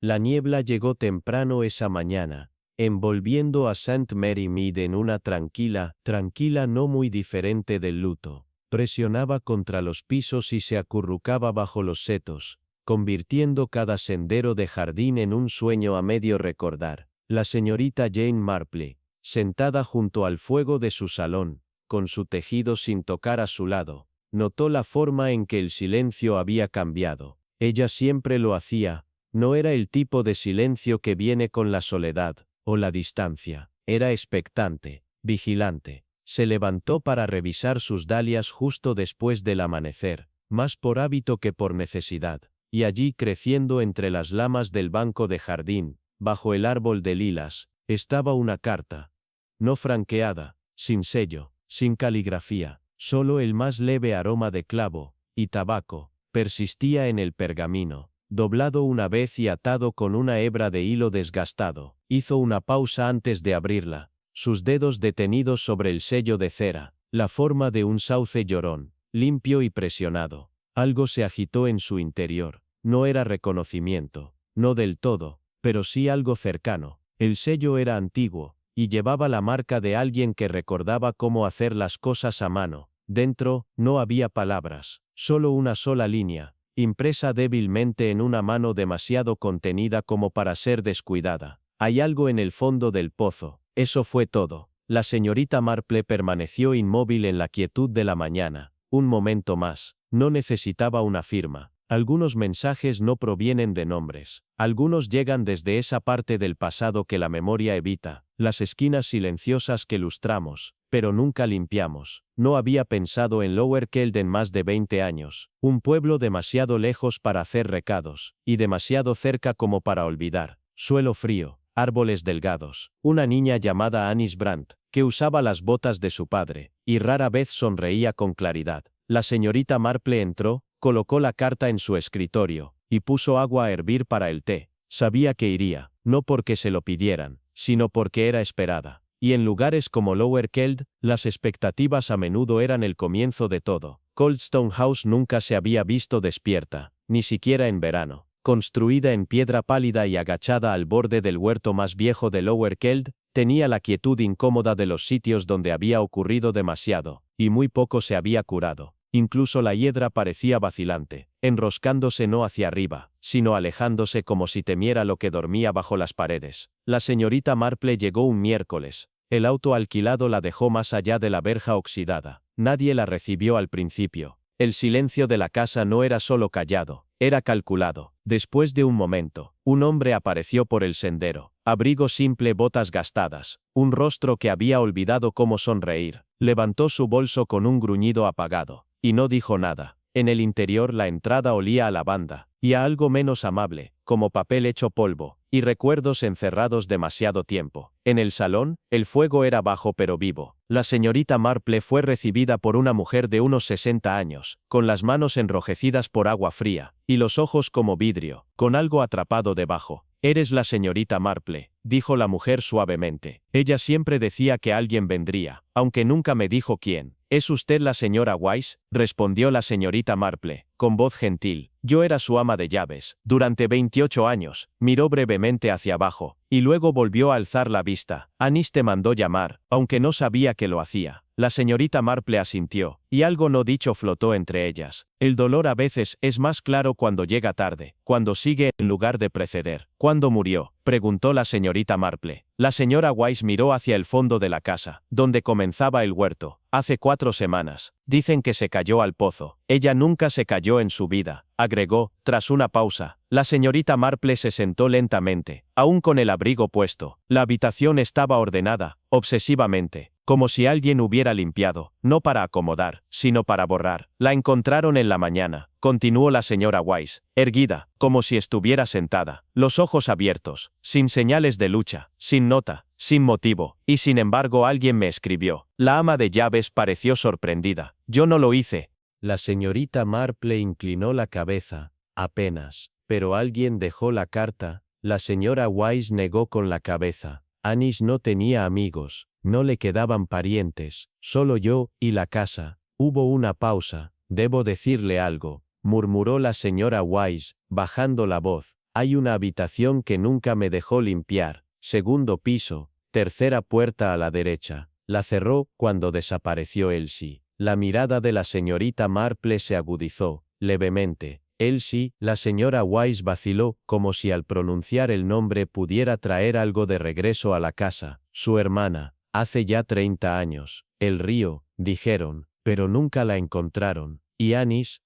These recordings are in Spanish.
La niebla llegó temprano esa mañana, envolviendo a St. Mary Mead en una tranquila no muy diferente del luto. Presionaba contra los pisos y se acurrucaba bajo los setos, convirtiendo cada sendero de jardín en un sueño a medio recordar. La señorita Jane Marple, sentada junto al fuego de su salón, con su tejido sin tocar a su lado, notó la forma en que el silencio había cambiado. Ella siempre lo hacía. No era el tipo de silencio que viene con la soledad o la distancia. Era expectante, vigilante. Se levantó para revisar sus dalias justo después del amanecer, más por hábito que por necesidad, y allí creciendo entre las lamas del banco de jardín, bajo el árbol de lilas, estaba una carta. No franqueada, sin sello, sin caligrafía, solo el más leve aroma de clavo y tabaco persistía en el pergamino. Doblado una vez y atado con una hebra de hilo desgastado, hizo una pausa antes de abrirla, sus dedos detenidos sobre el sello de cera, la forma de un sauce llorón, limpio y presionado. Algo se agitó en su interior. No era reconocimiento, no del todo, pero sí algo cercano. El sello era antiguo, y llevaba la marca de alguien que recordaba cómo hacer las cosas a mano. Dentro, no había palabras, solo una sola línea, impresa débilmente en una mano demasiado contenida como para ser descuidada. Hay algo en el fondo del pozo. Eso fue todo. La señorita Marple permaneció inmóvil en la quietud de la mañana. Un momento más. No necesitaba una firma. Algunos mensajes no provienen de nombres. Algunos llegan desde esa parte del pasado que la memoria evita, las esquinas silenciosas que lustramos, pero nunca limpiamos. No había pensado en Lower Keld en más de 20 años, un pueblo demasiado lejos para hacer recados, y demasiado cerca como para olvidar. Suelo frío, árboles delgados, una niña llamada Anis Brandt, que usaba las botas de su padre, y rara vez sonreía con claridad. La señorita Marple entró, colocó la carta en su escritorio, y puso agua a hervir para el té. Sabía que iría, no porque se lo pidieran, sino porque era esperada. Y en lugares como Lower Keld, las expectativas a menudo eran el comienzo de todo. Coldstone House nunca se había visto despierta, ni siquiera en verano. Construida en piedra pálida y agachada al borde del huerto más viejo de Lower Keld, tenía la quietud incómoda de los sitios donde había ocurrido demasiado, y muy poco se había curado. Incluso la hiedra parecía vacilante, enroscándose no hacia arriba, sino alejándose como si temiera lo que dormía bajo las paredes. La señorita Marple llegó un miércoles. El auto alquilado la dejó más allá de la verja oxidada. Nadie la recibió al principio. El silencio de la casa no era solo callado, era calculado. Después de un momento, un hombre apareció por el sendero. Abrigo simple, botas gastadas, un rostro que había olvidado cómo sonreír. Levantó su bolso con un gruñido apagado. Y no dijo nada. En el interior la entrada olía a lavanda, y a algo menos amable, como papel hecho polvo, y recuerdos encerrados demasiado tiempo. En el salón, el fuego era bajo pero vivo. La señorita Marple fue recibida por una mujer de unos 60 años, con las manos enrojecidas por agua fría, y los ojos como vidrio, con algo atrapado debajo. «Eres la señorita Marple», dijo la mujer suavemente. Ella siempre decía que alguien vendría, aunque nunca me dijo quién. «¿Es usted la señora Weiss?», respondió la señorita Marple, con voz gentil. Yo era su ama de llaves. Durante 28 años. Miró brevemente hacia abajo, y luego volvió a alzar la vista. Anis te mandó llamar, aunque no sabía que lo hacía. La señorita Marple asintió, y algo no dicho flotó entre ellas. El dolor a veces es más claro cuando llega tarde, cuando sigue en lugar de preceder. ¿Cuándo murió?, preguntó la señorita Marple. La señora Weiss miró hacia el fondo de la casa, donde comenzaba el huerto. Hace 4 semanas. Dicen que se cayó al pozo. Ella nunca se cayó en su vida, agregó, tras una pausa. La señorita Marple se sentó lentamente, aún con el abrigo puesto. La habitación estaba ordenada, obsesivamente, como si alguien hubiera limpiado, no para acomodar, sino para borrar. La encontraron en la mañana, continuó la señora Weiss, erguida, como si estuviera sentada, los ojos abiertos, sin señales de lucha, sin nota, sin motivo, y sin embargo alguien me escribió. La ama de llaves pareció sorprendida. Yo no lo hice. La señorita Marple inclinó la cabeza, apenas, pero alguien dejó la carta. La señora Weiss negó con la cabeza. Anis no tenía amigos, no le quedaban parientes, solo yo y la casa. Hubo una pausa. Debo decirle algo, murmuró la señora Weiss, bajando la voz. Hay una habitación que nunca me dejó limpiar. Segundo piso, tercera puerta a la derecha. La cerró cuando desapareció Elsie. La mirada de la señorita Marple se agudizó, levemente. Elsie, la señora Wise vaciló, como si al pronunciar el nombre pudiera traer algo de regreso a la casa. Su hermana, hace ya 30 años. El río, dijeron, pero nunca la encontraron. Y Anis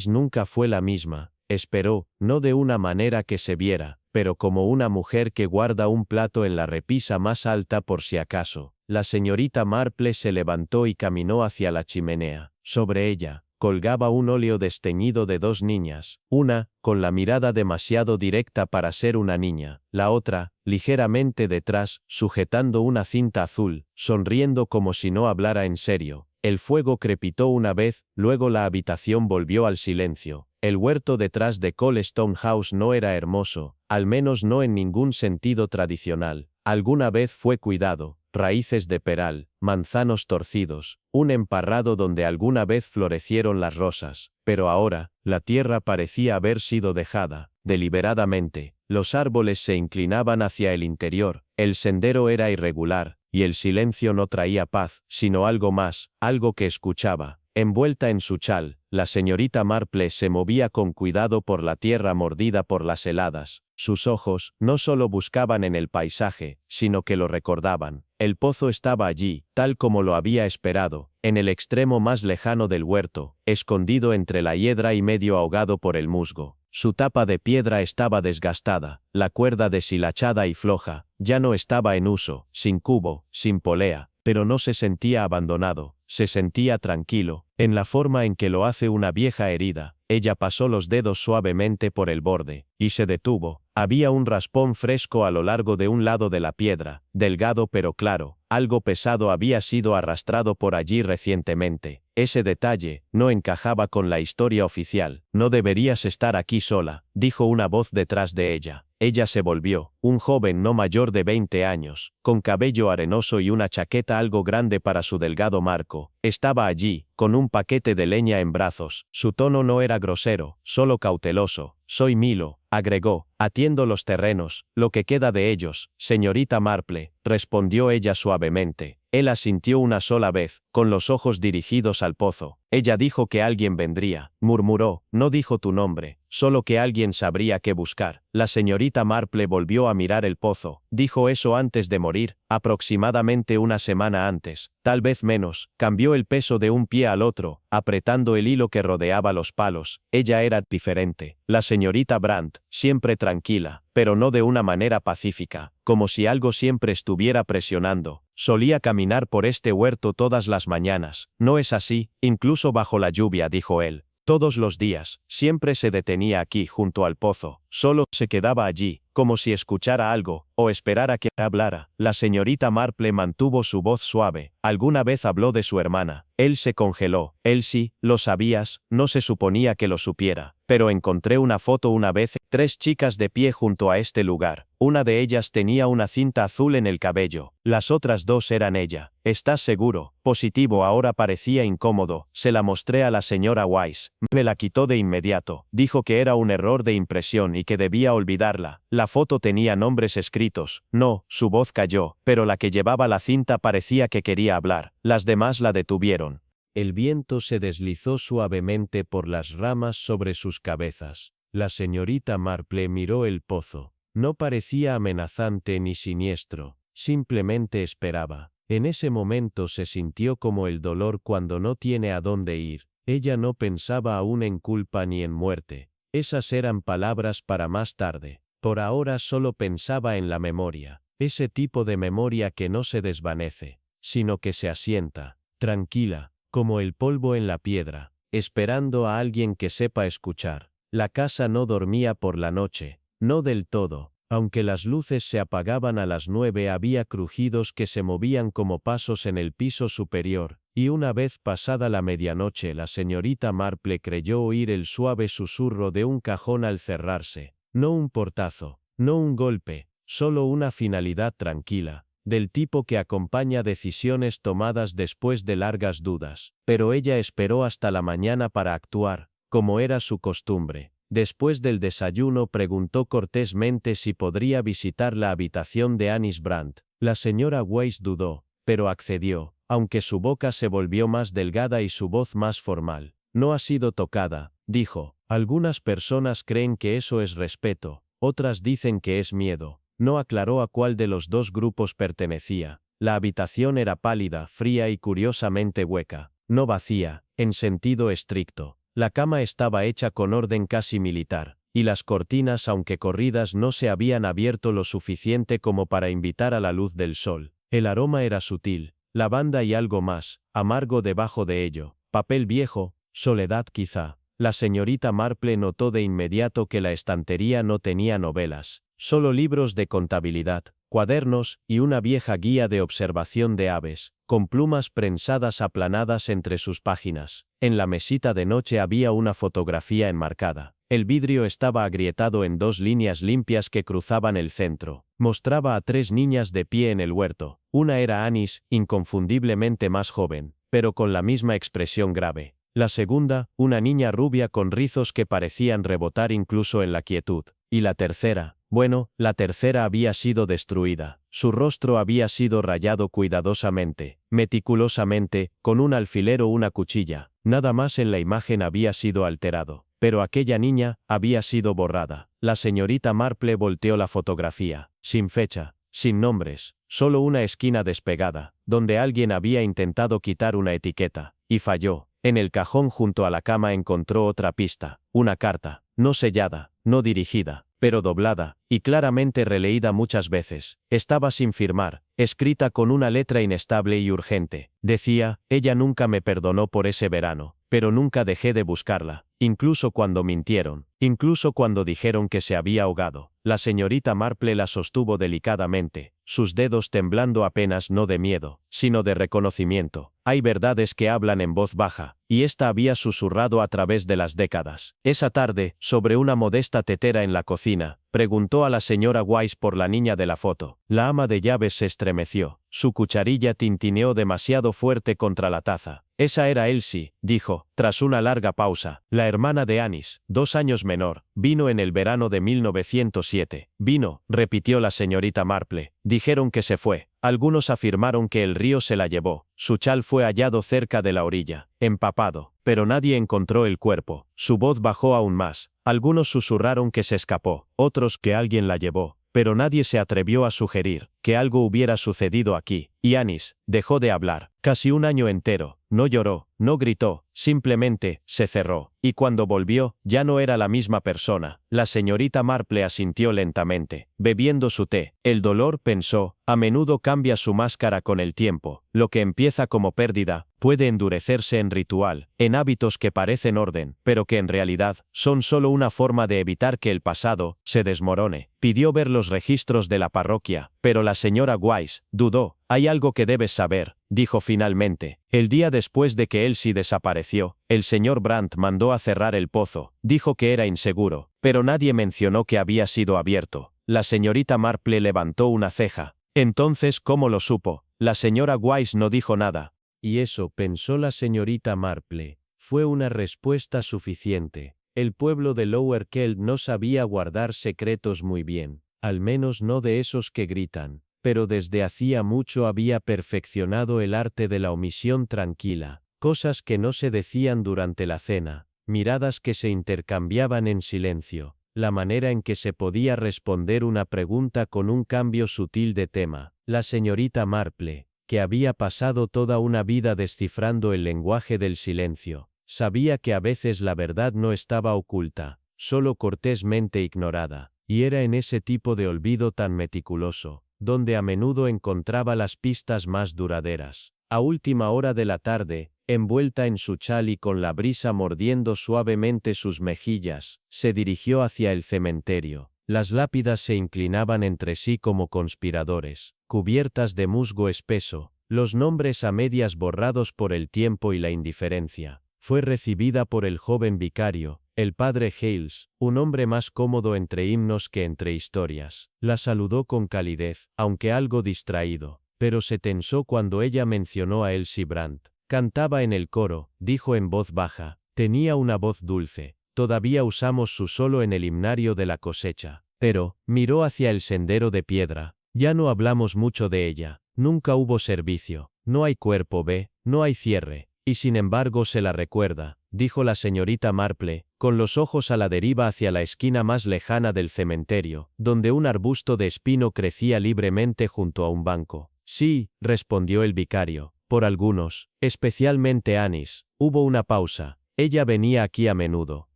nunca fue la misma. Esperó, no de una manera que se viera, pero como una mujer que guarda un plato en la repisa más alta por si acaso. La señorita Marple se levantó y caminó hacia la chimenea. Sobre ella, colgaba un óleo desteñido de 2 niñas, una, con la mirada demasiado directa para ser una niña, la otra, ligeramente detrás, sujetando una cinta azul, sonriendo como si no hablara en serio. El fuego crepitó una vez, luego la habitación volvió al silencio. El huerto detrás de Colestone House no era hermoso, al menos no en ningún sentido tradicional. Alguna vez fue cuidado, raíces de peral, manzanos torcidos, un emparrado donde alguna vez florecieron las rosas, pero ahora, la tierra parecía haber sido dejada, deliberadamente. Los árboles se inclinaban hacia el interior, el sendero era irregular, y el silencio no traía paz, sino algo más, algo que escuchaba. Envuelta en su chal, la señorita Marple se movía con cuidado por la tierra mordida por las heladas. Sus ojos no solo buscaban en el paisaje, sino que lo recordaban. El pozo estaba allí, tal como lo había esperado, en el extremo más lejano del huerto, escondido entre la hiedra y medio ahogado por el musgo. Su tapa de piedra estaba desgastada, la cuerda deshilachada y floja, ya no estaba en uso, sin cubo, sin polea, pero no se sentía abandonado, se sentía tranquilo, en la forma en que lo hace una vieja herida. Ella pasó los dedos suavemente por el borde, y se detuvo. Había un raspón fresco a lo largo de un lado de la piedra, delgado pero claro. Algo pesado había sido arrastrado por allí recientemente. Ese detalle no encajaba con la historia oficial. No deberías estar aquí sola, dijo una voz detrás de ella. Ella se volvió, un joven no mayor de 20 años, con cabello arenoso y una chaqueta algo grande para su delgado marco. Estaba allí, con un paquete de leña en brazos. Su tono no era grosero, solo cauteloso. Soy Milo, agregó, atiendo los terrenos, lo que queda de ellos, señorita Marple, respondió ella suavemente. Él asintió una sola vez, con los ojos dirigidos al pozo. Ella dijo que alguien vendría, murmuró, no dijo tu nombre, solo que alguien sabría qué buscar. La señorita Marple volvió a mirar el pozo, dijo eso antes de morir, aproximadamente una semana antes, tal vez menos, cambió el peso de un pie al otro, apretando el hilo que rodeaba los palos. Ella era diferente. La señorita Brandt, siempre tranquila, pero no de una manera pacífica, como si algo siempre estuviera presionando. Solía caminar por este huerto todas las mañanas. No es así, incluso bajo la lluvia, dijo él. Todos los días, siempre se detenía aquí junto al pozo, solo se quedaba allí, como si escuchara algo, o esperara que hablara. La señorita Marple mantuvo su voz suave. Alguna vez habló de su hermana. Él se congeló. Elsie, ¿lo sabías? No se suponía que lo supiera. Pero encontré una foto una vez, 3 chicas de pie junto a este lugar. Una de ellas tenía una cinta azul en el cabello. Las otras 2 eran ella. ¿Estás seguro? Positivo. Ahora parecía incómodo. Se la mostré a la señora Wise. Me la quitó de inmediato. Dijo que era un error de impresión y que debía olvidarla. La foto tenía nombres escritos. No, su voz cayó, pero la que llevaba la cinta parecía que quería hablar. Las demás la detuvieron. El viento se deslizó suavemente por las ramas sobre sus cabezas. La señorita Marple miró el pozo. No parecía amenazante ni siniestro, simplemente esperaba. En ese momento se sintió como el dolor cuando no tiene a dónde ir. Ella no pensaba aún en culpa ni en muerte. Esas eran palabras para más tarde. Por ahora solo pensaba en la memoria. Ese tipo de memoria que no se desvanece, sino que se asienta, tranquila, como el polvo en la piedra, esperando a alguien que sepa escuchar. La casa no dormía por la noche, no del todo. Aunque las luces se apagaban a las 9, había crujidos que se movían como pasos en el piso superior, y una vez pasada la medianoche la señorita Marple creyó oír el suave susurro de un cajón al cerrarse. No un portazo, no un golpe, solo una finalidad tranquila, del tipo que acompaña decisiones tomadas después de largas dudas. Pero ella esperó hasta la mañana para actuar, como era su costumbre. Después del desayuno preguntó cortésmente si podría visitar la habitación de Anis Brandt. La señora Weiss dudó, pero accedió, aunque su boca se volvió más delgada y su voz más formal. No ha sido tocada, dijo. Algunas personas creen que eso es respeto, otras dicen que es miedo. No aclaró a cuál de los dos grupos pertenecía. La habitación era pálida, fría y curiosamente hueca. No vacía, en sentido estricto. La cama estaba hecha con orden casi militar, y las cortinas, aunque corridas, no se habían abierto lo suficiente como para invitar a la luz del sol. El aroma era sutil, lavanda y algo más, amargo debajo de ello. Papel viejo, soledad quizá. La señorita Marple notó de inmediato que la estantería no tenía novelas, solo libros de contabilidad, cuadernos y una vieja guía de observación de aves, con plumas prensadas aplanadas entre sus páginas. En la mesita de noche había una fotografía enmarcada. El vidrio estaba agrietado en dos líneas limpias que cruzaban el centro. Mostraba a tres niñas de pie en el huerto. Una era Anis, inconfundiblemente más joven, pero con la misma expresión grave. La segunda, una niña rubia con rizos que parecían rebotar incluso en la quietud. Y la tercera, bueno, la tercera había sido destruida. Su rostro había sido rayado cuidadosamente, meticulosamente, con un alfiler o una cuchilla. Nada más en la imagen había sido alterado. Pero aquella niña había sido borrada. La señorita Marple volteó la fotografía, sin fecha, sin nombres, solo una esquina despegada, donde alguien había intentado quitar una etiqueta, y falló. En el cajón junto a la cama encontró otra pista, una carta, no sellada, no dirigida, pero doblada, y claramente releída muchas veces. Estaba sin firmar, escrita con una letra inestable y urgente. Decía, ella nunca me perdonó por ese verano, pero nunca dejé de buscarla, incluso cuando mintieron, incluso cuando dijeron que se había ahogado. La señorita Marple la sostuvo delicadamente, sus dedos temblando apenas no de miedo, sino de reconocimiento. Hay verdades que hablan en voz baja, y ésta había susurrado a través de las décadas. Esa tarde, sobre una modesta tetera en la cocina, preguntó a la señora Weiss por la niña de la foto. La ama de llaves se estremeció. Su cucharilla tintineó demasiado fuerte contra la taza. Esa era Elsie, dijo, tras una larga pausa. La hermana de Anis, 2 años menor, vino en el verano de 1907. Vino, repitió la señorita Marple. Dijeron que se fue. Algunos afirmaron que el río se la llevó. Su chal fue hallado cerca de la orilla, empapado, pero nadie encontró el cuerpo. Su voz bajó aún más. Algunos susurraron que se escapó, otros que alguien la llevó, pero nadie se atrevió a sugerir que algo hubiera sucedido aquí. Y Anis dejó de hablar. Casi un año entero. No lloró, no gritó, simplemente se cerró. Y cuando volvió, ya no era la misma persona. La señorita Marple asintió lentamente, bebiendo su té. El dolor, pensó, a menudo cambia su máscara con el tiempo. Lo que empieza como pérdida, puede endurecerse en ritual, en hábitos que parecen orden, pero que en realidad son solo una forma de evitar que el pasado se desmorone. Pidió ver los registros de la parroquia, pero la señora Weiss dudó. Hay algo que debes saber, dijo finalmente. El día después de que Elsie desapareció, el señor Brandt mandó a cerrar el pozo. Dijo que era inseguro, pero nadie mencionó que había sido abierto. La señorita Marple levantó una ceja. Entonces, ¿cómo lo supo? La señora Weiss no dijo nada. Y eso, pensó la señorita Marple, fue una respuesta suficiente. El pueblo de Lower Keld no sabía guardar secretos muy bien, al menos no de esos que gritan, pero desde hacía mucho había perfeccionado el arte de la omisión tranquila, cosas que no se decían durante la cena, miradas que se intercambiaban en silencio, la manera en que se podía responder una pregunta con un cambio sutil de tema. La señorita Marple, que había pasado toda una vida descifrando el lenguaje del silencio, sabía que a veces la verdad no estaba oculta, solo cortésmente ignorada, y era en ese tipo de olvido tan meticuloso, donde a menudo encontraba las pistas más duraderas. A última hora de la tarde, envuelta en su chal y con la brisa mordiendo suavemente sus mejillas, se dirigió hacia el cementerio. Las lápidas se inclinaban entre sí como conspiradores, cubiertas de musgo espeso, los nombres a medias borrados por el tiempo y la indiferencia. Fue recibida por el joven vicario, el padre Hales, un hombre más cómodo entre himnos que entre historias. La saludó con calidez, aunque algo distraído, pero se tensó cuando ella mencionó a Elsie Brandt. Cantaba en el coro, dijo en voz baja, tenía una voz dulce. Todavía usamos su solo en el himnario de la cosecha. Pero, miró hacia el sendero de piedra. Ya no hablamos mucho de ella. Nunca hubo servicio. No hay cuerpo B, no hay cierre. Y sin embargo se la recuerda, dijo la señorita Marple, con los ojos a la deriva hacia la esquina más lejana del cementerio, donde un arbusto de espino crecía libremente junto a un banco. Sí, respondió el vicario, por algunos, especialmente Anis. Hubo una pausa. Ella venía aquí a menudo,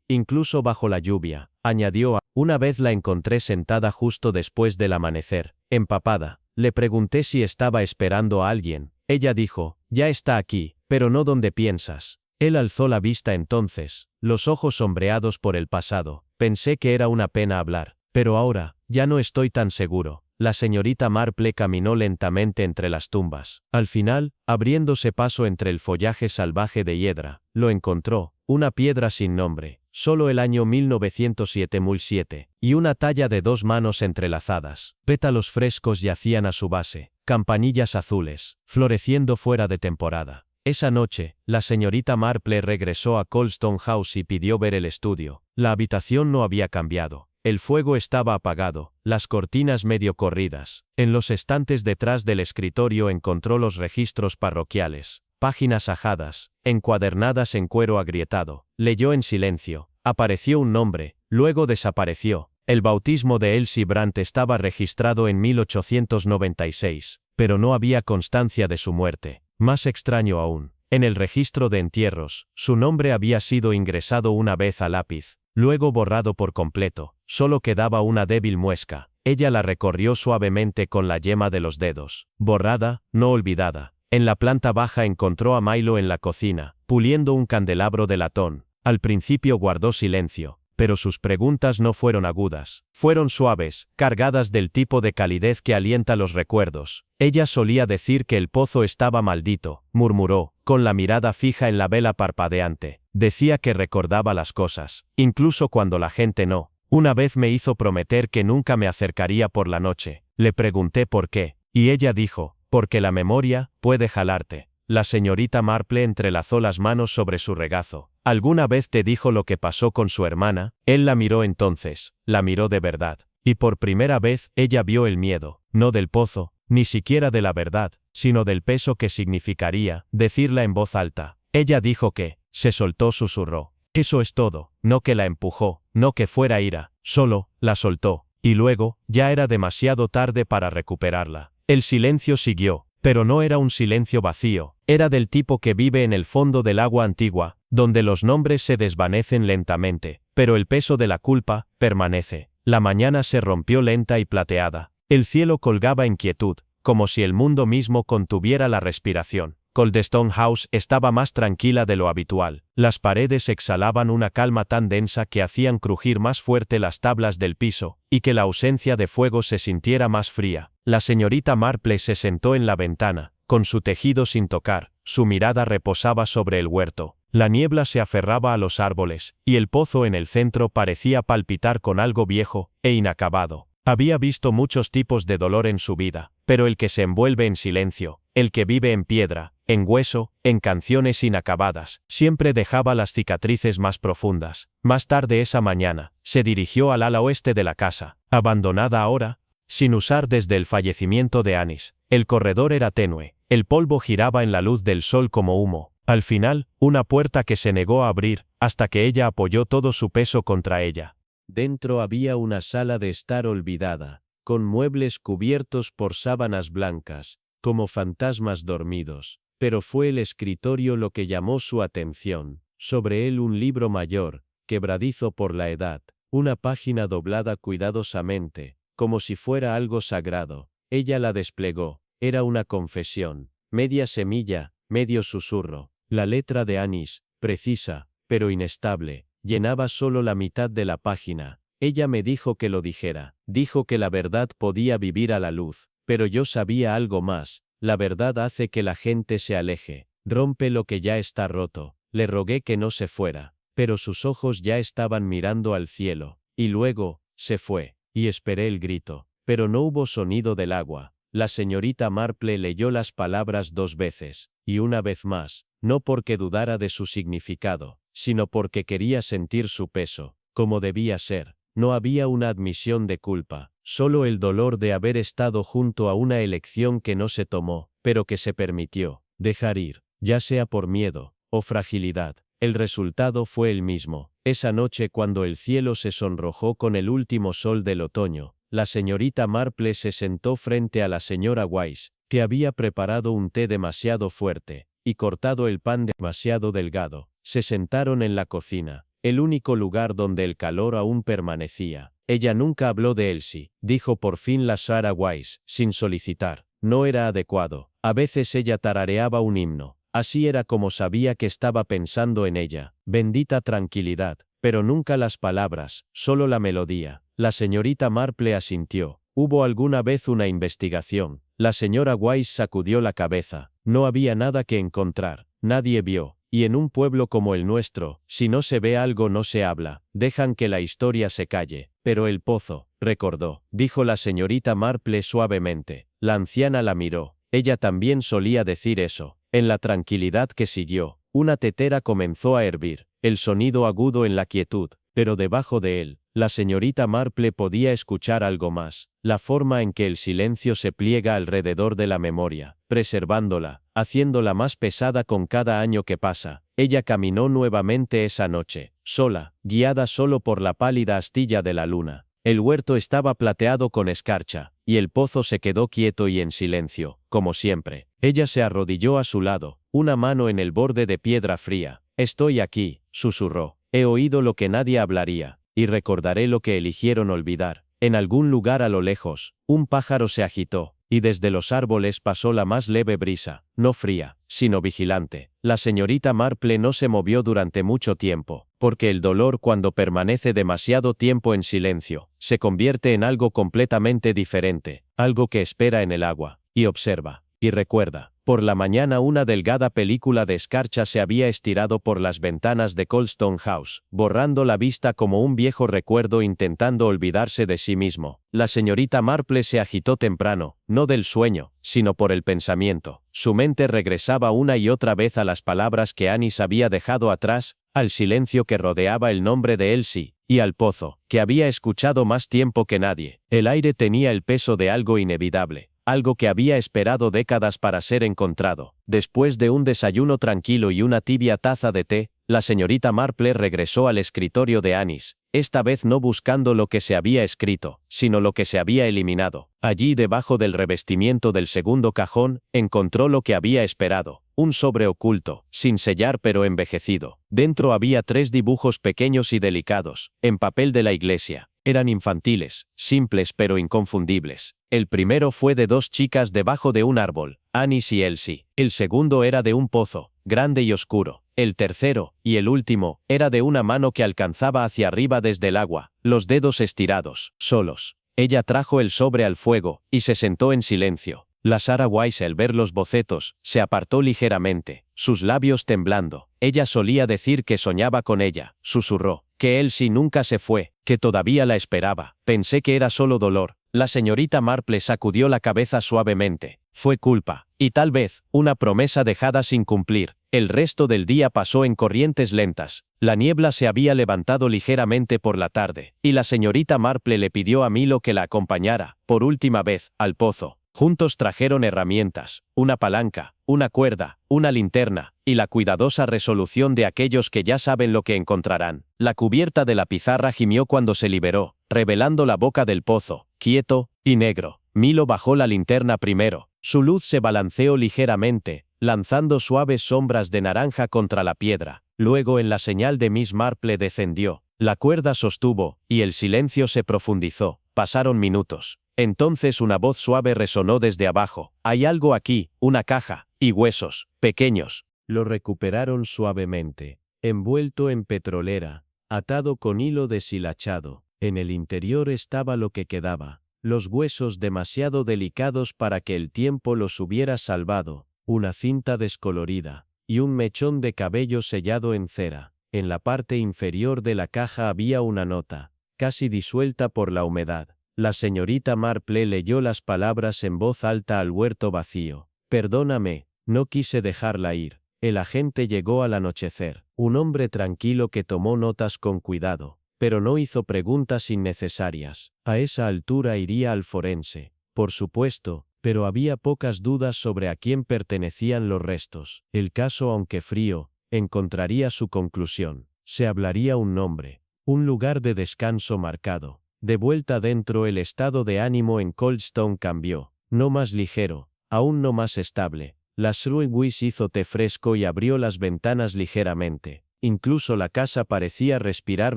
incluso bajo la lluvia, añadió. Una vez la encontré sentada justo después del amanecer, empapada. Le pregunté si estaba esperando a alguien. Ella dijo, ya está aquí, pero no donde piensas. Él alzó la vista entonces, los ojos sombreados por el pasado. Pensé que era una pena hablar, pero ahora, ya no estoy tan seguro. La señorita Marple caminó lentamente entre las tumbas. Al final, abriéndose paso entre el follaje salvaje de hiedra, lo encontró, una piedra sin nombre, solo el año 1907, y una talla de 2 manos entrelazadas. Pétalos frescos yacían a su base, campanillas azules, floreciendo fuera de temporada. Esa noche, la señorita Marple regresó a Colston House y pidió ver el estudio. La habitación no había cambiado. El fuego estaba apagado, las cortinas medio corridas. En los estantes detrás del escritorio encontró los registros parroquiales, páginas ajadas, encuadernadas en cuero agrietado. Leyó en silencio. Apareció un nombre, luego desapareció. El bautismo de Elsie Brandt estaba registrado en 1896, pero no había constancia de su muerte. Más extraño aún, en el registro de entierros, su nombre había sido ingresado una vez a lápiz, luego borrado por completo. Solo quedaba una débil muesca. Ella la recorrió suavemente con la yema de los dedos. Borrada, no olvidada. En la planta baja encontró a Milo en la cocina, puliendo un candelabro de latón. Al principio guardó silencio, pero sus preguntas no fueron agudas. Fueron suaves, cargadas del tipo de calidez que alienta los recuerdos. Ella solía decir que el pozo estaba maldito, murmuró, con la mirada fija en la vela parpadeante. Decía que recordaba las cosas, incluso cuando la gente no. Una vez me hizo prometer que nunca me acercaría por la noche. Le pregunté por qué, y ella dijo, porque la memoria puede jalarte. La señorita Marple entrelazó las manos sobre su regazo. ¿Alguna vez te dijo lo que pasó con su hermana? Él la miró entonces, la miró de verdad. Y por primera vez, ella vio el miedo, no del pozo, ni siquiera de la verdad, sino del peso que significaría decirla en voz alta. Ella dijo que, se soltó, susurró. Eso es todo, no que la empujó, no que fuera ira, solo, la soltó. Y luego, ya era demasiado tarde para recuperarla. El silencio siguió, pero no era un silencio vacío, era del tipo que vive en el fondo del agua antigua, donde los nombres se desvanecen lentamente, pero el peso de la culpa permanece. La mañana se rompió lenta y plateada. El cielo colgaba en quietud, como si el mundo mismo contuviera la respiración. Coldstone House estaba más tranquila de lo habitual. Las paredes exhalaban una calma tan densa que hacían crujir más fuerte las tablas del piso, y que la ausencia de fuego se sintiera más fría. La señorita Marple se sentó en la ventana, con su tejido sin tocar, su mirada reposaba sobre el huerto. La niebla se aferraba a los árboles, y el pozo en el centro parecía palpitar con algo viejo e inacabado. Había visto muchos tipos de dolor en su vida, pero el que se envuelve en silencio, el que vive en piedra, en hueso, en canciones inacabadas, siempre dejaba las cicatrices más profundas. Más tarde esa mañana, se dirigió al ala oeste de la casa, abandonada ahora, sin usar desde el fallecimiento de Anis. El corredor era tenue, el polvo giraba en la luz del sol como humo. Al final, una puerta que se negó a abrir, hasta que ella apoyó todo su peso contra ella. Dentro había una sala de estar olvidada, con muebles cubiertos por sábanas blancas, como fantasmas dormidos. Pero fue el escritorio lo que llamó su atención. Sobre él un libro mayor, quebradizo por la edad, una página doblada cuidadosamente, como si fuera algo sagrado. Ella la desplegó. Era una confesión. Media semilla, medio susurro. La letra de Anis, precisa, pero inestable, llenaba solo la mitad de la página. Ella me dijo que lo dijera. Dijo que la verdad podía vivir a la luz. Pero yo sabía algo más. La verdad hace que la gente se aleje. Rompe lo que ya está roto. Le rogué que no se fuera. Pero sus ojos ya estaban mirando al cielo. Y luego, se fue. Y esperé el grito. Pero no hubo sonido del agua. La señorita Marple leyó las palabras 2 veces. Y una vez más. No porque dudara de su significado, sino porque quería sentir su peso, como debía ser. No había una admisión de culpa, solo el dolor de haber estado junto a una elección que no se tomó, pero que se permitió dejar ir, ya sea por miedo o fragilidad. El resultado fue el mismo. Esa noche, cuando el cielo se sonrojó con el último sol del otoño, la señorita Marple se sentó frente a la señora Wise, que había preparado un té demasiado fuerte, y cortado el pan demasiado delgado. Se sentaron en la cocina, el único lugar donde el calor aún permanecía. Ella nunca habló de Elsie, dijo por fin la Sarah Wise, sin solicitar. No era adecuado. A veces ella tarareaba un himno. Así era como sabía que estaba pensando en ella. Bendita tranquilidad. Pero nunca las palabras, solo la melodía. La señorita Marple asintió. ¿Hubo alguna vez una investigación? La señora Wise sacudió la cabeza. No había nada que encontrar. Nadie vio. Y en un pueblo como el nuestro, si no se ve algo no se habla, dejan que la historia se calle. Pero el pozo, recordó, dijo la señorita Marple suavemente. La anciana la miró. Ella también solía decir eso. En la tranquilidad que siguió, una tetera comenzó a hervir, el sonido agudo en la quietud, pero debajo de él, la señorita Marple podía escuchar algo más, la forma en que el silencio se pliega alrededor de la memoria, preservándola, haciéndola más pesada con cada año que pasa. Ella caminó nuevamente esa noche, sola, guiada solo por la pálida astilla de la luna. El huerto estaba plateado con escarcha, y el pozo se quedó quieto y en silencio, como siempre. Ella se arrodilló a su lado, una mano en el borde de piedra fría. Estoy aquí, susurró. He oído lo que nadie hablaría, y recordaré lo que eligieron olvidar. En algún lugar a lo lejos, un pájaro se agitó, y desde los árboles pasó la más leve brisa, no fría, sino vigilante. La señorita Marple no se movió durante mucho tiempo, porque el dolor cuando permanece demasiado tiempo en silencio, se convierte en algo completamente diferente, algo que espera en el agua, y observa, y recuerda. Por la mañana una delgada película de escarcha se había estirado por las ventanas de Coldstone House, borrando la vista como un viejo recuerdo intentando olvidarse de sí mismo. La señorita Marple se agitó temprano, no del sueño, sino por el pensamiento. Su mente regresaba una y otra vez a las palabras que Anis había dejado atrás, al silencio que rodeaba el nombre de Elsie, y al pozo, que había escuchado más tiempo que nadie. El aire tenía el peso de algo inevitable. Algo que había esperado décadas para ser encontrado. Después de un desayuno tranquilo y una tibia taza de té, la señorita Marple regresó al escritorio de Anis, esta vez no buscando lo que se había escrito, sino lo que se había eliminado. Allí debajo del revestimiento del segundo cajón, encontró lo que había esperado, un sobre oculto, sin sellar pero envejecido. Dentro había 3 dibujos pequeños y delicados, en papel de la iglesia. Eran infantiles, simples pero inconfundibles. El primero fue de 2 chicas debajo de un árbol, Anis y Elsie. El segundo era de un pozo, grande y oscuro. El tercero, y el último, era de una mano que alcanzaba hacia arriba desde el agua, los dedos estirados, solos. Ella trajo el sobre al fuego, y se sentó en silencio. La Sarah Wise, al ver los bocetos, se apartó ligeramente, sus labios temblando. Ella solía decir que soñaba con ella, susurró, que Elsie nunca se fue, que todavía la esperaba. Pensé que era solo dolor. La señorita Marple sacudió la cabeza suavemente. Fue culpa, y tal vez, una promesa dejada sin cumplir. El resto del día pasó en corrientes lentas. La niebla se había levantado ligeramente por la tarde, y la señorita Marple le pidió a Milo que la acompañara, por última vez, al pozo. Juntos trajeron herramientas, una palanca, una cuerda, una linterna, y la cuidadosa resolución de aquellos que ya saben lo que encontrarán. La cubierta de la pizarra gimió cuando se liberó, revelando la boca del pozo, quieto y negro. Milo bajó la linterna primero. Su luz se balanceó ligeramente, lanzando suaves sombras de naranja contra la piedra. Luego en la señal de Miss Marple descendió. La cuerda sostuvo, y el silencio se profundizó. Pasaron minutos. Entonces una voz suave resonó desde abajo. Hay algo aquí, una caja, y huesos, pequeños. Lo recuperaron suavemente, envuelto en petrolera, atado con hilo deshilachado. En el interior estaba lo que quedaba, los huesos demasiado delicados para que el tiempo los hubiera salvado, una cinta descolorida, y un mechón de cabello sellado en cera. En la parte inferior de la caja había una nota, casi disuelta por la humedad. La señorita Marple leyó las palabras en voz alta al huerto vacío. Perdóname, no quise dejarla ir. El agente llegó al anochecer. Un hombre tranquilo que tomó notas con cuidado, pero no hizo preguntas innecesarias. A esa altura iría al forense, por supuesto, pero había pocas dudas sobre a quién pertenecían los restos. El caso, aunque frío, encontraría su conclusión. Se hablaría un nombre, un lugar de descanso marcado. De vuelta dentro, el estado de ánimo en Coldstone cambió. No más ligero, aún no más estable. La Shrewsbury hizo té fresco y abrió las ventanas ligeramente. Incluso la casa parecía respirar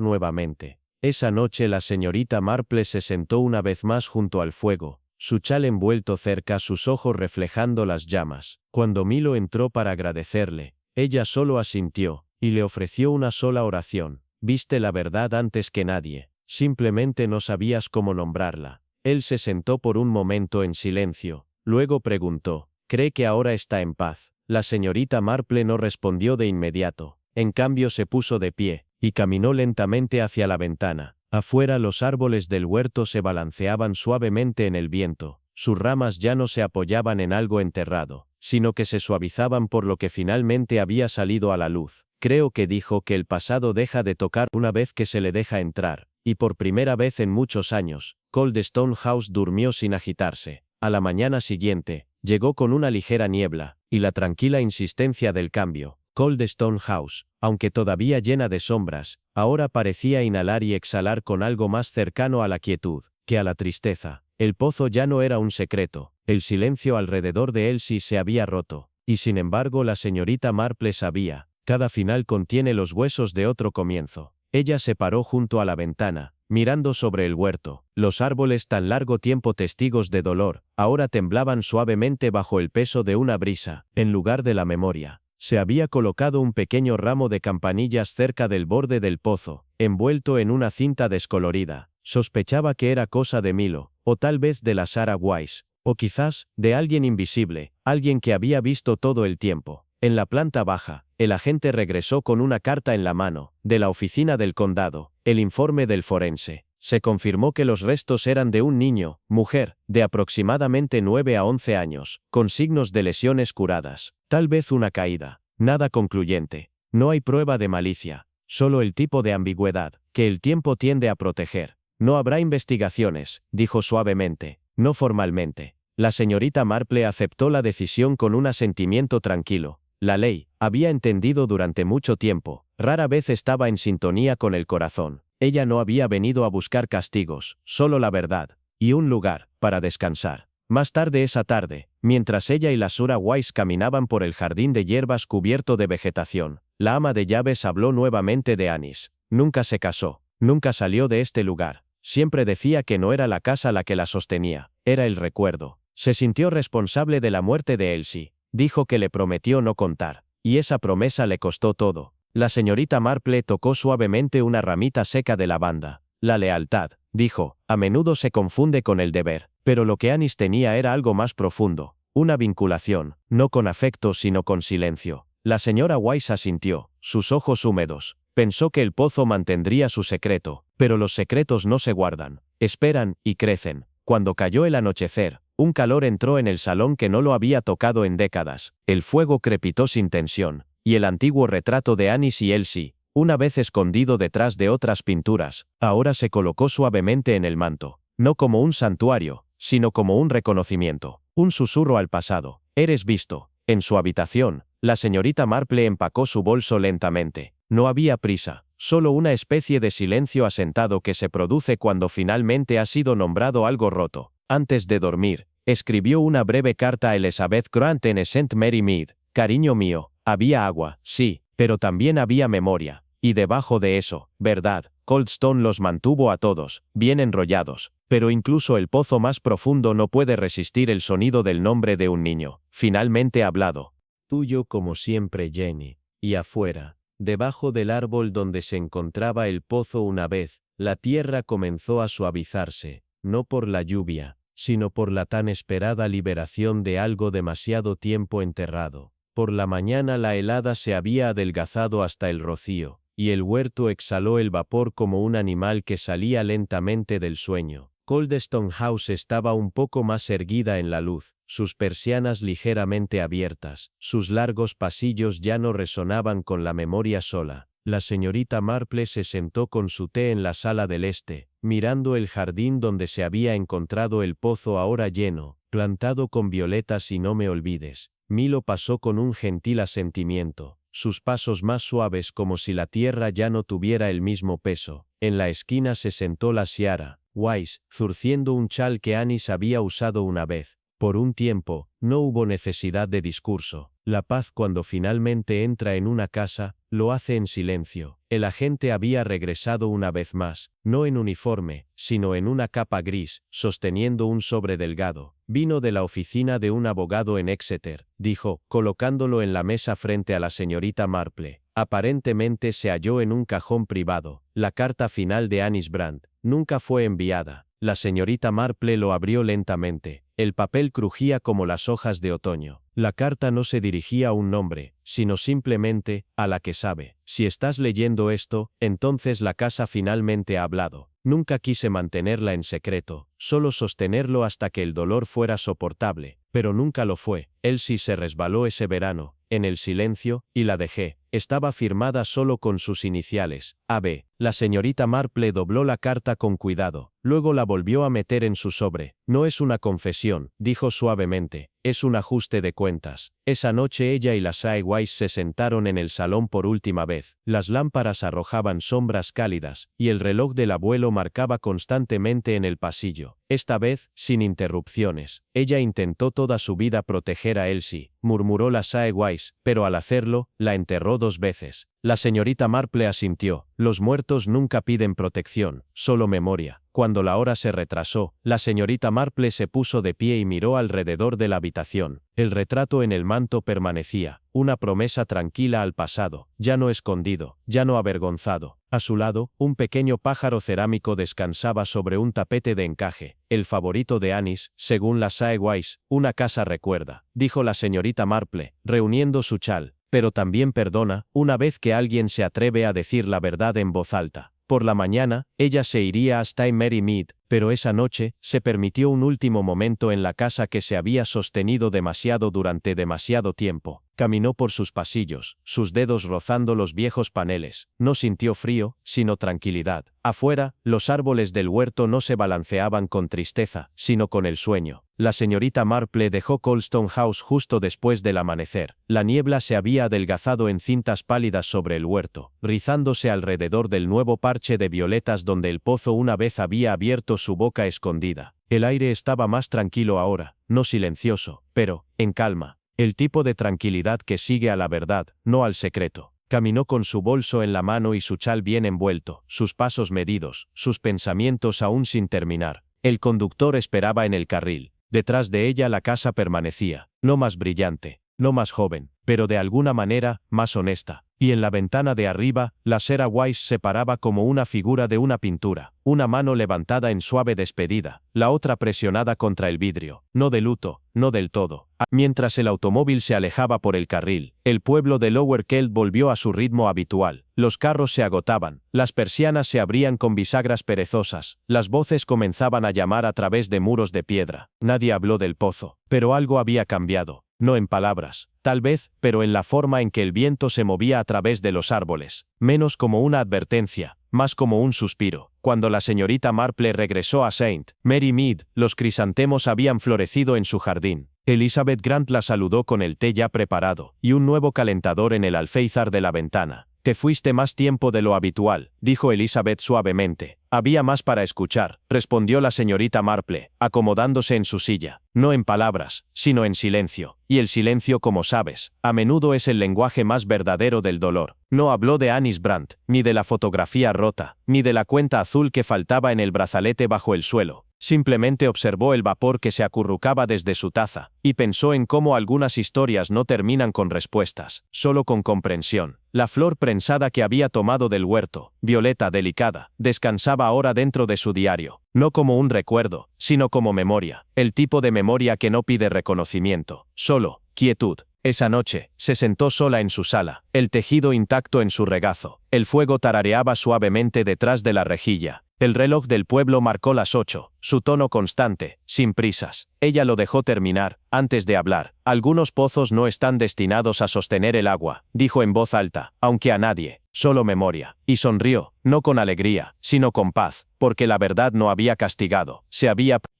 nuevamente. Esa noche la señorita Marple se sentó una vez más junto al fuego, su chal envuelto cerca, sus ojos reflejando las llamas. Cuando Milo entró para agradecerle, ella solo asintió, y le ofreció una sola oración. Viste la verdad antes que nadie. Simplemente no sabías cómo nombrarla. Él se sentó por un momento en silencio, luego preguntó, ¿cree que ahora está en paz? La señorita Marple no respondió de inmediato. En cambio se puso de pie, y caminó lentamente hacia la ventana. Afuera los árboles del huerto se balanceaban suavemente en el viento. Sus ramas ya no se apoyaban en algo enterrado, sino que se suavizaban por lo que finalmente había salido a la luz. Creo que dijo que el pasado deja de tocar una vez que se le deja entrar, y por primera vez en muchos años, Coldstone House durmió sin agitarse. A la mañana siguiente, llegó con una ligera niebla, y la tranquila insistencia del cambio. Coldstone House, aunque todavía llena de sombras, ahora parecía inhalar y exhalar con algo más cercano a la quietud que a la tristeza. El pozo ya no era un secreto, el silencio alrededor de Elsie se había roto, y sin embargo la señorita Marple sabía, cada final contiene los huesos de otro comienzo. Ella se paró junto a la ventana, mirando sobre el huerto. Los árboles, tan largo tiempo testigos de dolor, ahora temblaban suavemente bajo el peso de una brisa, en lugar de la memoria. Se había colocado un pequeño ramo de campanillas cerca del borde del pozo, envuelto en una cinta descolorida. Sospechaba que era cosa de Milo, o tal vez de la Sarah Wise, o quizás, de alguien invisible, alguien que había visto todo el tiempo. En la planta baja, el agente regresó con una carta en la mano, de la oficina del condado, el informe del forense. Se confirmó que los restos eran de un niño, mujer, de aproximadamente 9 a 11 años, con signos de lesiones curadas, tal vez una caída. Nada concluyente. No hay prueba de malicia, solo el tipo de ambigüedad, que el tiempo tiende a proteger. No habrá investigaciones, dijo suavemente, no formalmente. La señorita Marple aceptó la decisión con un asentimiento tranquilo. La ley, había entendido durante mucho tiempo, rara vez estaba en sintonía con el corazón. Ella no había venido a buscar castigos, solo la verdad, y un lugar, para descansar. Más tarde esa tarde, mientras ella y la Sarah Wise caminaban por el jardín de hierbas cubierto de vegetación, la ama de llaves habló nuevamente de Anis. Nunca se casó, nunca salió de este lugar. Siempre decía que no era la casa la que la sostenía, era el recuerdo. Se sintió responsable de la muerte de Elsie. Dijo que le prometió no contar, y esa promesa le costó todo. La señorita Marple tocó suavemente una ramita seca de lavanda. La lealtad, dijo, a menudo se confunde con el deber, pero lo que Anis tenía era algo más profundo, una vinculación, no con afecto sino con silencio. La señora Wise asintió, sus ojos húmedos. Pensó que el pozo mantendría su secreto, pero los secretos no se guardan, esperan y crecen. Cuando cayó el anochecer, un calor entró en el salón que no lo había tocado en décadas. El fuego crepitó sin tensión, y el antiguo retrato de Anis y Elsie, una vez escondido detrás de otras pinturas, ahora se colocó suavemente en el manto, no como un santuario, sino como un reconocimiento, un susurro al pasado. Eres visto. En su habitación, la señorita Marple empacó su bolso lentamente. No había prisa, solo una especie de silencio asentado que se produce cuando finalmente ha sido nombrado algo roto. Antes de dormir, escribió una breve carta a Elizabeth Grant en St. Mary Mead. Cariño mío, había agua, sí, pero también había memoria. Y debajo de eso, verdad, Coldstone los mantuvo a todos, bien enrollados, pero incluso el pozo más profundo no puede resistir el sonido del nombre de un niño, finalmente hablado. Tuyo como siempre, Jenny. Y afuera, debajo del árbol donde se encontraba el pozo una vez, la tierra comenzó a suavizarse, no por la lluvia, sino por la tan esperada liberación de algo demasiado tiempo enterrado. Por la mañana la helada se había adelgazado hasta el rocío, y el huerto exhaló el vapor como un animal que salía lentamente del sueño. Coldstone House estaba un poco más erguida en la luz, sus persianas ligeramente abiertas, sus largos pasillos ya no resonaban con la memoria sola. La señorita Marple se sentó con su té en la sala del este, mirando el jardín donde se había encontrado el pozo ahora lleno, plantado con violetas y no me olvides. Milo pasó con un gentil asentimiento, sus pasos más suaves como si la tierra ya no tuviera el mismo peso. En la esquina se sentó la Sra. Weiss, zurciendo un chal que Anis había usado una vez. Por un tiempo, no hubo necesidad de discurso. La paz cuando finalmente entra en una casa, lo hace en silencio. El agente había regresado una vez más, no en uniforme, sino en una capa gris, sosteniendo un sobre delgado. Vino de la oficina de un abogado en Exeter, dijo, colocándolo en la mesa frente a la señorita Marple. Aparentemente se halló en un cajón privado. La carta final de Anis Brandt nunca fue enviada. La señorita Marple lo abrió lentamente. El papel crujía como las hojas de otoño. La carta no se dirigía a un nombre, sino simplemente, a la que sabe. Si estás leyendo esto, entonces la casa finalmente ha hablado. Nunca quise mantenerla en secreto, solo sostenerlo hasta que el dolor fuera soportable, pero nunca lo fue. Elsie se resbaló ese verano, en el silencio, y la dejé. Estaba firmada solo con sus iniciales, AB. La señorita Marple dobló la carta con cuidado, luego la volvió a meter en su sobre. No es una confesión, dijo suavemente, es un ajuste de cuentas. Esa noche ella y la Sra. Weiss se sentaron en el salón por última vez. Las lámparas arrojaban sombras cálidas, y el reloj del abuelo marcaba constantemente en el pasillo. Esta vez, sin interrupciones. Ella intentó toda su vida proteger a Elsie, murmuró la Sra. Weiss, pero al hacerlo, la enterró 2 veces. La señorita Marple asintió. Los muertos nunca piden protección, solo memoria. Cuando la hora se retrasó, la señorita Marple se puso de pie y miró alrededor de la habitación. El retrato en el manto permanecía, una promesa tranquila al pasado, ya no escondido, ya no avergonzado. A su lado, un pequeño pájaro cerámico descansaba sobre un tapete de encaje, el favorito de Anis, según la Sra. Weiss. Una casa recuerda, dijo la señorita Marple, reuniendo su chal, pero también perdona, una vez que alguien se atreve a decir la verdad en voz alta. Por la mañana, ella se iría hasta Mary Mead, pero esa noche, se permitió un último momento en la casa que se había sostenido demasiado durante demasiado tiempo. Caminó por sus pasillos, sus dedos rozando los viejos paneles. No sintió frío, sino tranquilidad. Afuera, los árboles del huerto no se balanceaban con tristeza, sino con el sueño. La señorita Marple dejó Coldstone House justo después del amanecer. La niebla se había adelgazado en cintas pálidas sobre el huerto, rizándose alrededor del nuevo parche de violetas donde el pozo una vez había abierto su boca escondida. El aire estaba más tranquilo ahora, no silencioso, pero, en calma. El tipo de tranquilidad que sigue a la verdad, no al secreto. Caminó con su bolso en la mano y su chal bien envuelto, sus pasos medidos, sus pensamientos aún sin terminar. El conductor esperaba en el carril. Detrás de ella la casa permanecía, no más brillante, no más joven, pero de alguna manera, más honesta. Y en la ventana de arriba, la Sra. Weiss se paraba como una figura de una pintura, una mano levantada en suave despedida, la otra presionada contra el vidrio, no de luto, no del todo. Mientras el automóvil se alejaba por el carril, el pueblo de Lower Kelt volvió a su ritmo habitual. Los carros se agotaban, las persianas se abrían con bisagras perezosas, las voces comenzaban a llamar a través de muros de piedra. Nadie habló del pozo, pero algo había cambiado. No en palabras, tal vez, pero en la forma en que el viento se movía a través de los árboles. Menos como una advertencia, más como un suspiro. Cuando la señorita Marple regresó a St. Mary Mead, los crisantemos habían florecido en su jardín. Elizabeth Grant la saludó con el té ya preparado, y un nuevo calentador en el alféizar de la ventana. «Te fuiste más tiempo de lo habitual», dijo Elizabeth suavemente. «Había más para escuchar», respondió la señorita Marple, acomodándose en su silla. No en palabras, sino en silencio. Y el silencio, como sabes, a menudo es el lenguaje más verdadero del dolor. No habló de Anis Brandt, ni de la fotografía rota, ni de la cuenta azul que faltaba en el brazalete bajo el suelo. Simplemente observó el vapor que se acurrucaba desde su taza, y pensó en cómo algunas historias no terminan con respuestas, solo con comprensión. La flor prensada que había tomado del huerto, violeta delicada, descansaba ahora dentro de su diario, no como un recuerdo, sino como memoria, el tipo de memoria que no pide reconocimiento, solo quietud. Esa noche, se sentó sola en su sala, el tejido intacto en su regazo. El fuego tarareaba suavemente detrás de la rejilla, El reloj del pueblo marcó las 8, su tono constante, sin prisas. Ella lo dejó terminar, antes de hablar. Algunos pozos no están destinados a sostener el agua, dijo en voz alta, aunque a nadie, solo memoria. Y sonrió, no con alegría, sino con paz, porque la verdad no había castigado,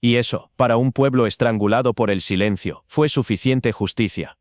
y eso, para un pueblo estrangulado por el silencio, fue suficiente justicia.